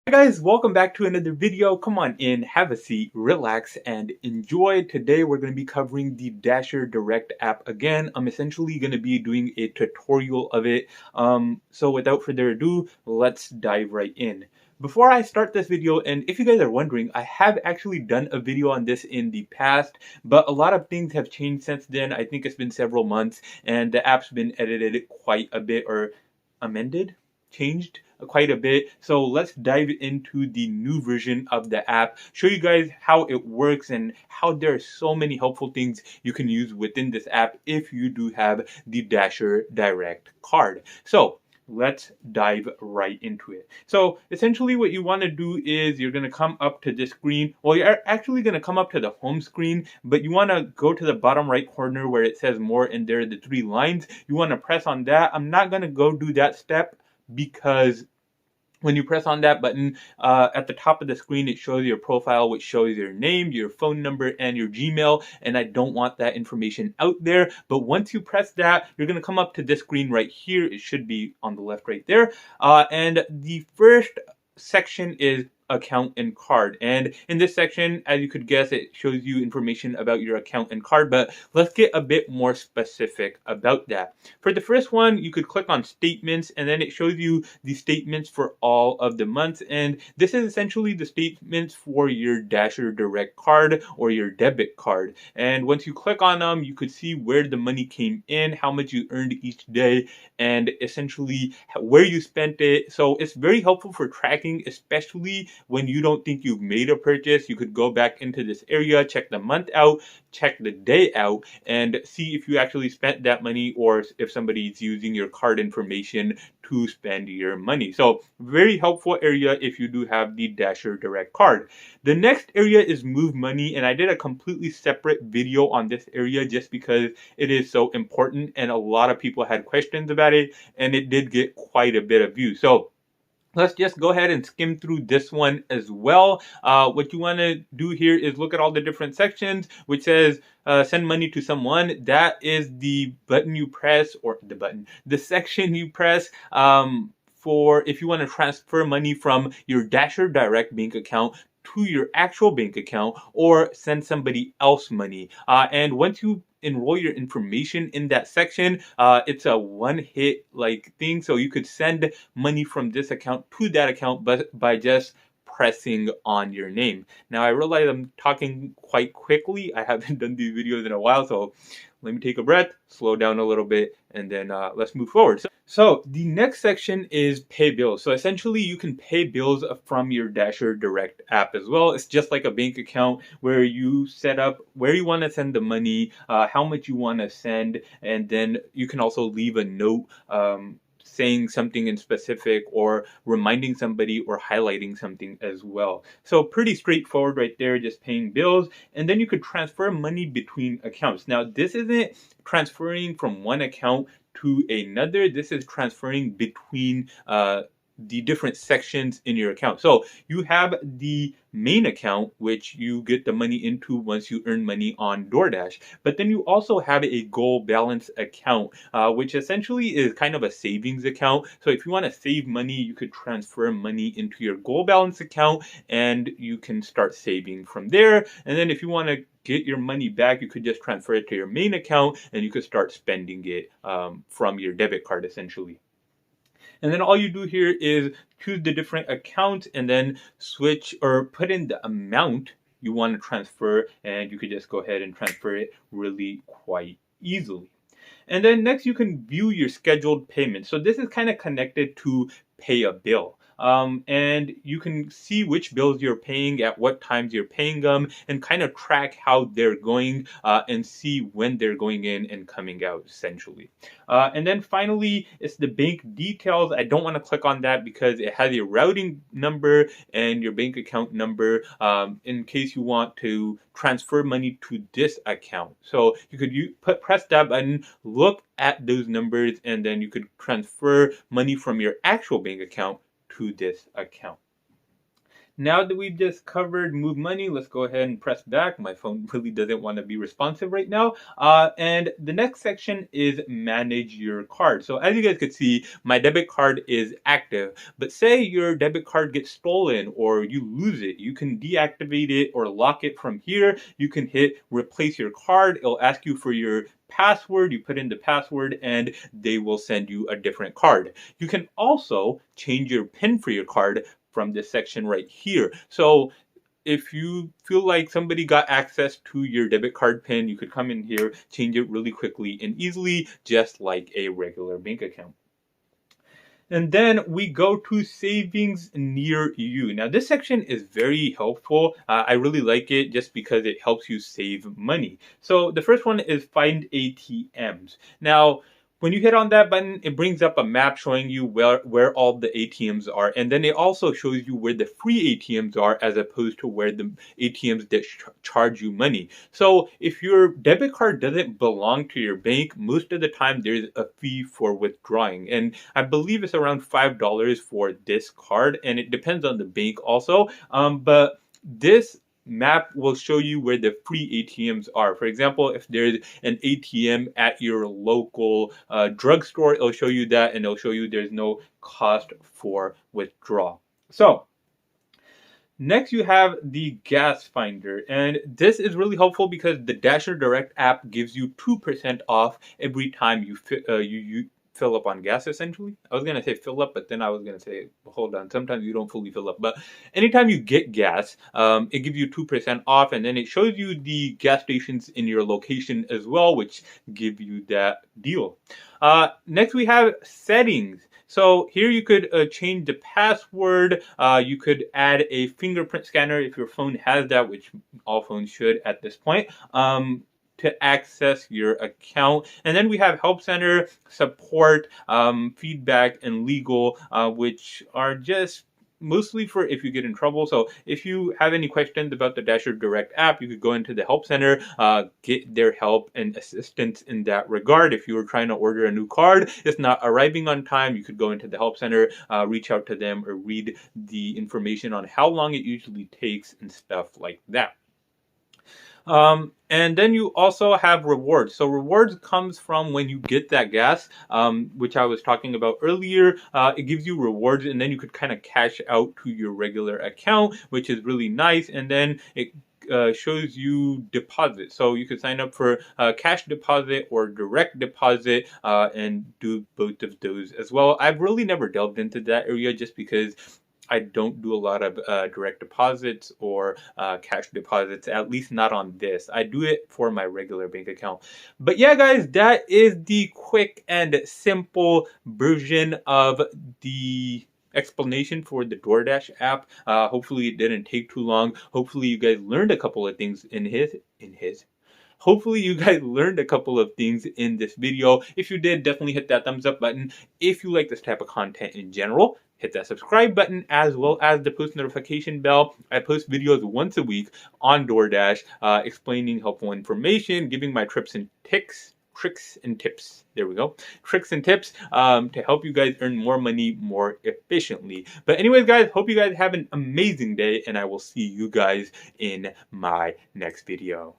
Hi guys, welcome back to another video. Come on in, have a seat, relax, and enjoy. Today we're going to be covering the Dasher Direct app again. I'm essentially going to be doing a tutorial of it. So without further ado, let's dive right in. Before I start this video, and if you guys are wondering, I have actually done a video on this in the past, but a lot of things have changed since then. I think it's been several months, and the app's been edited quite a bit, or amended? Changed quite a bit. So let's dive into the new version of the app, show you guys how it works and how there are so many helpful things you can use within this app if you do have the Dasher Direct card. So let's dive right into it. So essentially what you want to do is you're going to come up to this screen. Well, you're actually going to come up to the home screen, but you want to go to the bottom right corner where it says more and there are the three lines. You want to press on that. I'm not going to go do that step because when you press on that button, at the top of the screen, it shows your profile, which shows your name, your phone number, and your Gmail, and I don't want that information out there. But once you press that, you're going to come up to this screen right here. It should be on the left right there. And the first section is account and card, and in this section, as you could guess, it shows you information about your account and card, but let's get a bit more specific about that. For the first one, you could click on statements, and then it shows you the statements for all of the months, and this is essentially the statements for your Dasher Direct card or your debit card. And once you click on them, you could see where the money came in, how much you earned each day, and essentially where you spent it. So it's very helpful for tracking, especially when you don't think you've made a purchase. You could go back into this area, check the month out, check the day out, and see if you actually spent that money or if somebody's using your card information to spend your money. So very helpful area if you do have the Dasher Direct card. The next area is move money, and I did a completely separate video on this area just because it is so important and a lot of people had questions about it, and it did get quite a bit of views. So let's just go ahead and skim through this one as well. What you want to do here is look at all the different sections, which says send money to someone. That is the button you press, or the section you press for if you want to transfer money from your Dasher Direct bank account to your actual bank account or send somebody else money. And once you enroll your information in that section, it's a one-hit like thing, so you could send money from this account to that account but by just pressing on your name. Now I realize I'm talking quite quickly. I haven't done these videos in a while, so let me take a breath, slow down a little bit, and then let's move forward. So the next section is pay bills. So essentially you can pay bills from your Dasher Direct app as well. It's just like a bank account where you set up where you want to send the money, how much you want to send, and then you can also leave a note saying something in specific or reminding somebody or highlighting something as well. So pretty straightforward right there, just paying bills. And then you could transfer money between accounts. Now this isn't transferring from one account to another. This is transferring between the different sections in your account. So you have the main account, which you get the money into once you earn money on Doordash. But then you also have a goal balance account, which essentially is kind of a savings account. So if you want to save money, you could transfer money into your goal balance account and you can start saving from there. And then if you want to get your money back, you could just transfer it to your main account and you could start spending it from your debit card essentially. And then all you do here is choose the different accounts and then switch or put in the amount you want to transfer, and you could just go ahead and transfer it really quite easily. And then next you can view your scheduled payments. So this is kind of connected to pay a bill. And you can see which bills you're paying, at what times you're paying them, and kind of track how they're going and see when they're going in and coming out essentially. And then finally, it's the bank details. I don't want to click on that because it has your routing number and your bank account number in case you want to transfer money to this account. So you could press that button, look at those numbers, and then you could transfer money from your actual bank account to this account. Now that we've just covered move money, let's go ahead and press back. My phone really doesn't want to be responsive right now. And the next section is manage your card. So as you guys could see, my debit card is active. But say your debit card gets stolen or you lose it, you can deactivate it or lock it from here. You can hit replace your card. It'll ask you for your password. You put in the password and they will send you a different card. You can also change your PIN for your card from this section right here. So if you feel like somebody got access to your debit card PIN, you could come in here, change it really quickly and easily, just like a regular bank account. And then we go to savings near you. Now this section is very helpful. I really like it just because it helps you save money. So the first one is find ATMs. Now, when you hit on that button, it brings up a map showing you where all the ATMs are. And then it also shows you where the free ATMs are as opposed to where the ATMs that charge you money. So if your debit card doesn't belong to your bank, most of the time there's a fee for withdrawing. And I believe it's around $5 for this card. And it depends on the bank also. But this map will show you where the free ATMs are. For example, if there's an ATM at your local drugstore, it'll show you that, and it'll show you there's no cost for withdrawal. So next, you have the gas finder, and this is really helpful because the Dasher Direct app gives you 2% off every time you fill up on gas, essentially. I was going to say fill up, but then I was going to say, hold on, sometimes you don't fully fill up. But anytime you get gas, it gives you 2% off, and then it shows you the gas stations in your location as well, which give you that deal. Next, we have settings. So here you could change the password. You could add a fingerprint scanner if your phone has that, which all phones should at this point. To access your account. And then we have Help Center, support, feedback, and legal, which are just mostly for if you get in trouble. So if you have any questions about the Dasher Direct app, you could go into the Help Center, get their help and assistance in that regard. If you were trying to order a new card, it's not arriving on time, you could go into the Help Center, reach out to them, or read the information on how long it usually takes and stuff like that. And then you also have rewards. So rewards comes from when you get that gas, which I was talking about earlier. It gives you rewards, and then you could kind of cash out to your regular account, which is really nice. And then it shows you deposit. So you could sign up for cash deposit or direct deposit and do both of those as well. I've really never delved into that area just because I don't do a lot of direct deposits or cash deposits, at least not on this. I do it for my regular bank account. But yeah, guys, that is the quick and simple version of the explanation for the Doordash app. Hopefully it didn't take too long. Hopefully you guys learned a couple of things Hopefully you guys learned a couple of things in this video. If you did, definitely hit that thumbs up button. If you like this type of content in general, hit that subscribe button as well as the post notification bell. I post videos once a week on Doordash explaining helpful information, giving my tricks and tips. There we go. Tricks and tips to help you guys earn more money more efficiently. But anyways, guys, hope you guys have an amazing day, and I will see you guys in my next video.